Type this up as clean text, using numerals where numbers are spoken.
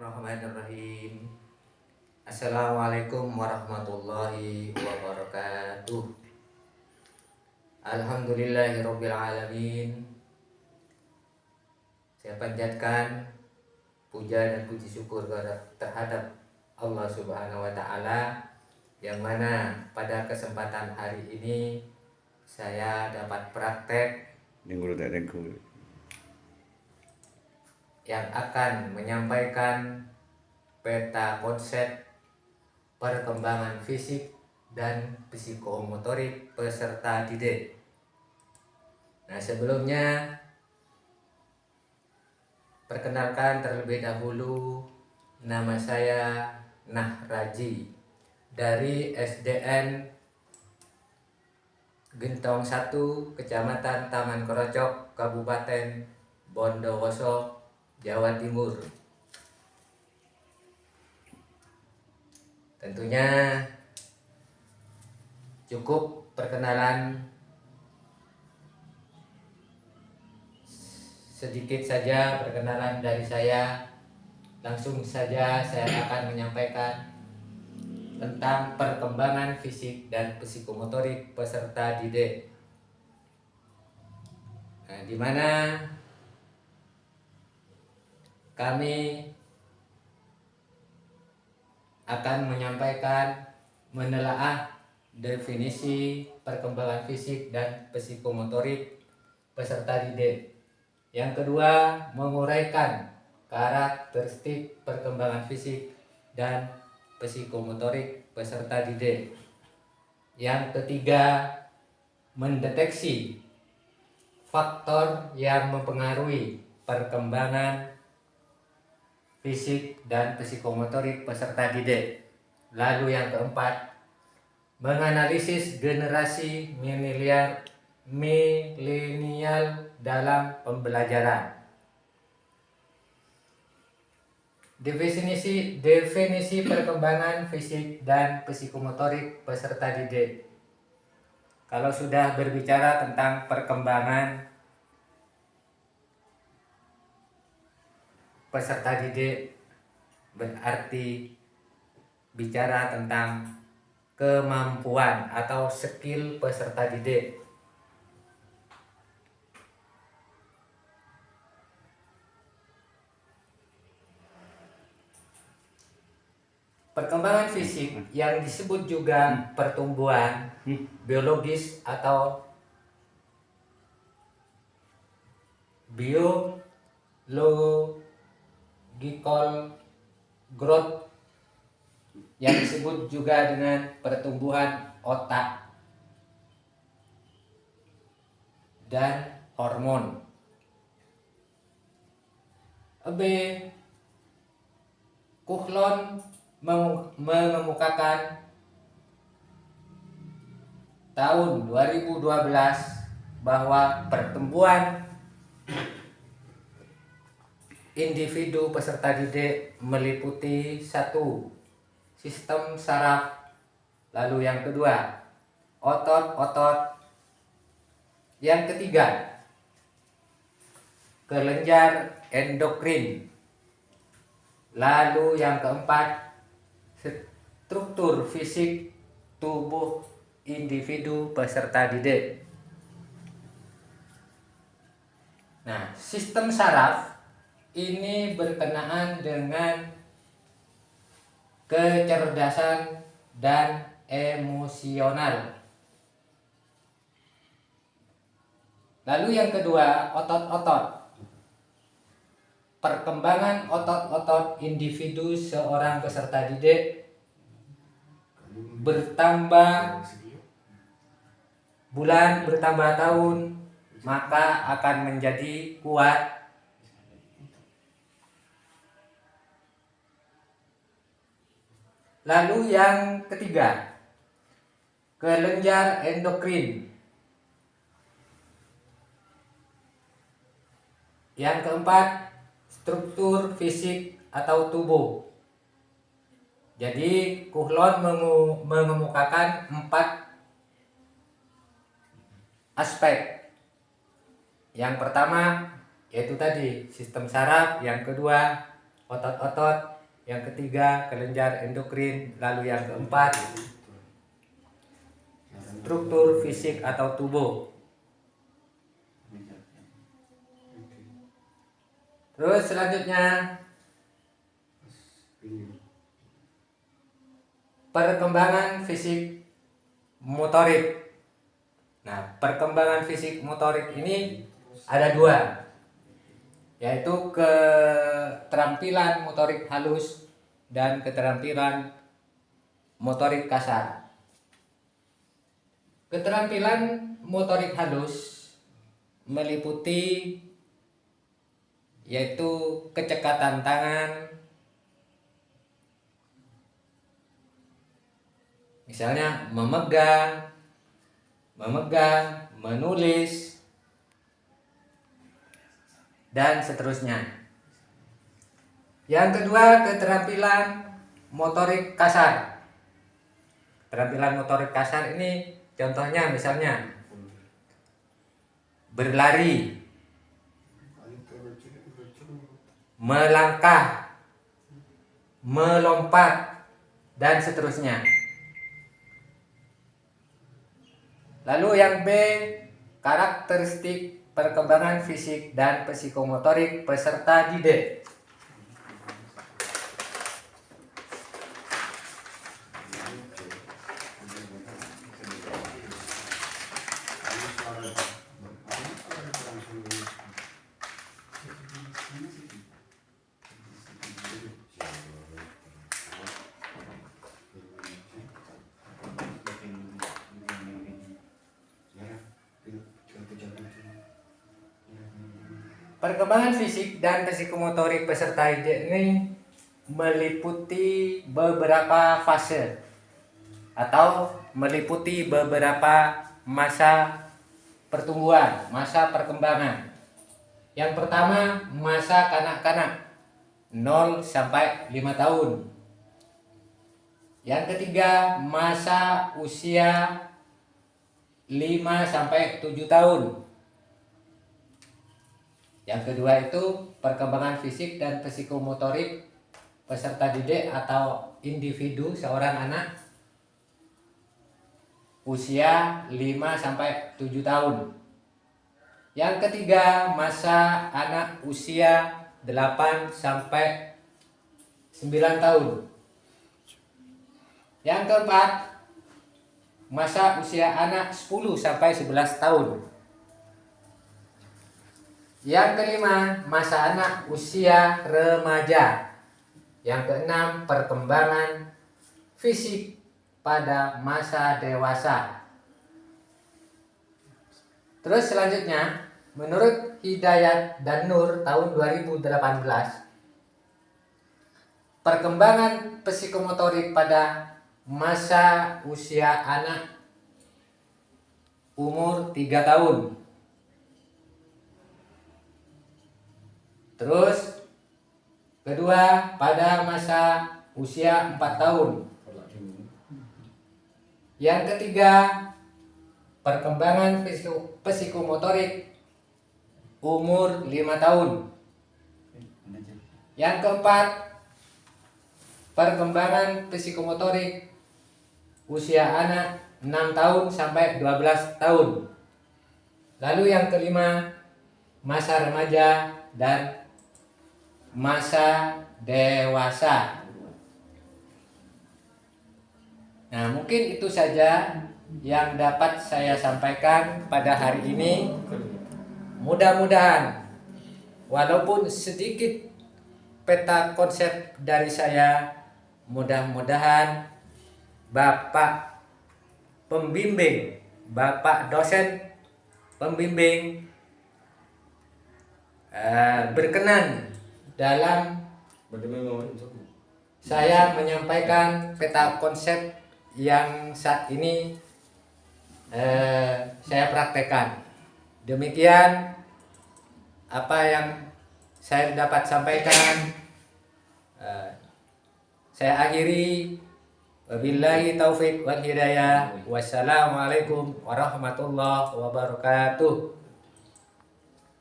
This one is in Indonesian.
Bismillahirrahmanirrahim. Assalamualaikum warahmatullahi wabarakatuh. Alhamdulillahirabbil alamin. Saya panjatkan puja dan puji syukur terhadap Allah Subhanahu wa taala yang mana pada kesempatan hari ini saya dapat praktek yang akan menyampaikan peta konsep perkembangan fisik dan psikomotorik peserta didik. Nah, sebelumnya perkenalkan terlebih dahulu, nama saya Nahraji dari SDN Gentong 1, Kecamatan Taman Kerocok, Kabupaten Bondowoso, Jawa Timur. Tentunya cukup perkenalan sedikit saja perkenalan dari saya. Langsung saja saya akan menyampaikan tentang perkembangan fisik dan psikomotorik peserta didik. Nah, di mana kami akan menyampaikan menelaah definisi perkembangan fisik dan psikomotorik peserta didik. Yang kedua, menguraikan karakteristik perkembangan fisik dan psikomotorik peserta didik. Yang ketiga, mendeteksi faktor yang mempengaruhi perkembangan fisik dan psikomotorik peserta didik. Lalu yang keempat, menganalisis generasi milenial dalam pembelajaran. Definisi perkembangan fisik dan psikomotorik peserta didik. Kalau sudah berbicara tentang perkembangan peserta didik, berarti bicara tentang kemampuan atau skill peserta didik. Perkembangan fisik yang disebut juga pertumbuhan biologis atau biological growth, yang disebut juga dengan pertumbuhan otak dan hormon. Kuhlon mengemukakan tahun 2012 bahwa pertumbuhan individu peserta didik meliputi 1. Sistem saraf, lalu yang kedua otot-otot, yang ketiga kelenjar endokrin, lalu yang keempat struktur fisik tubuh individu peserta didik. Nah, sistem saraf ini berkenaan dengan kecerdasan dan emosional. Lalu yang kedua, otot-otot. Perkembangan otot-otot individu seorang peserta didik bertambah bulan, bertambah tahun, maka akan menjadi kuat. Lalu yang ketiga, kelenjar endokrin. Yang keempat, struktur fisik atau tubuh. Jadi Kuhlon mengemukakan 4 aspek. Yang pertama yaitu tadi sistem saraf, yang kedua otot-otot, yang ketiga kelenjar endokrin, lalu yang keempat struktur fisik atau tubuh. Terus selanjutnya perkembangan fisik motorik. Nah, perkembangan fisik motorik ini ada dua, yaitu keterampilan motorik halus dan keterampilan motorik kasar. Keterampilan motorik halus meliputi yaitu kecekatan tangan, misalnya memegang, menulis, dan seterusnya. Yang kedua, keterampilan motorik kasar. Keterampilan motorik kasar ini contohnya misalnya berlari, melangkah, melompat, dan seterusnya. Lalu yang B, karakteristik perkembangan fisik dan psikomotorik peserta didik. Perkembangan fisik dan psikomotorik peserta didik ini meliputi beberapa fase atau meliputi beberapa masa pertumbuhan, masa perkembangan. Yang pertama, masa kanak-kanak 0 sampai 5 tahun. Yang ketiga, masa usia 5 sampai 7 tahun. Yang kedua itu perkembangan fisik dan psikomotorik peserta didik atau individu seorang anak usia 5 sampai 7 tahun. Yang ketiga, masa anak usia 8 sampai 9 tahun. Yang keempat, masa usia anak 10 sampai 11 tahun. Yang kelima, masa anak usia remaja. Yang keenam, perkembangan fisik pada masa dewasa. Terus selanjutnya, menurut Hidayat dan Nur tahun 2018, perkembangan psikomotorik pada masa usia anak umur 3 tahun. Terus kedua, pada masa usia 4 tahun. Yang ketiga, perkembangan psikomotorik umur 5 tahun. Yang keempat, perkembangan psikomotorik usia anak 6 tahun sampai 12 tahun. Lalu yang kelima, masa remaja dan masa dewasa. Nah, mungkin itu saja yang dapat saya sampaikan pada hari ini. Mudah-mudahan walaupun sedikit peta konsep dari saya, mudah-mudahan Bapak pembimbing, Bapak dosen pembimbing berkenan dalam saya menyampaikan peta konsep yang saat ini saya praktekkan. Demikian apa yang saya dapat sampaikan. Saya akhiri, wabillahi taufik wal hidayah. Wassalamualaikum warahmatullahi wabarakatuh.